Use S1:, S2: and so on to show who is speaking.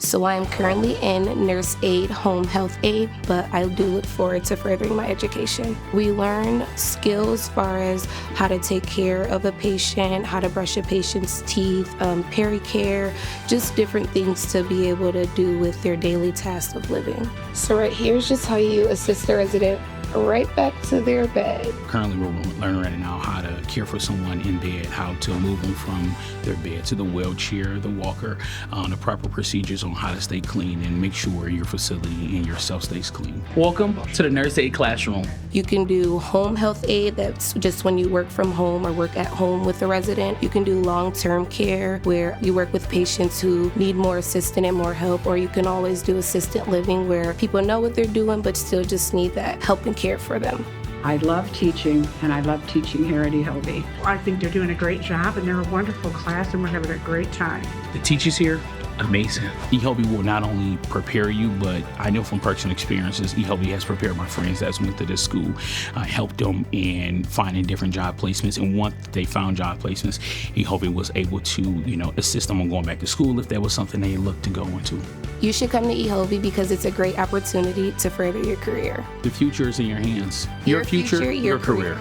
S1: So I am currently in Nurse Aide Home Health Aide, but I do look forward to furthering my education. We learn skills as far as how to take care of a patient, how to brush a patient's teeth, pericare, just different things to be able to do with their daily tasks of living. So right here is just how you assist the resident right back to their bed.
S2: Currently, we're learning right now how to care for someone in bed, how to move them from their bed to the wheelchair, the walker, the proper procedures on how to stay clean and make sure your facility and yourself stays clean.
S3: Welcome to the Nurse Aide classroom.
S1: You can do home health aid, that's just when you work from home or work at home with the resident. You can do long-term care where you work with patients who need more assistance and more help, or you can always do assisted living where people know what they're doing but still just need that help and care for them.
S4: I love teaching, and I love teaching here at EHOVE.
S5: I think they're doing a great job, and they're a wonderful class, and we're having a great time.
S3: The teachers here, amazing.
S2: EHOVE will not only prepare you, but I know from personal experiences, EHOVE has prepared my friends that went to this school, helped them in finding different job placements. And once they found job placements, EHOVE was able to, assist them on going back to school if that was something they looked to go into.
S1: You should come to EHOVE because it's a great opportunity to further your career.
S2: The future is in your hands.
S1: Your future, your career.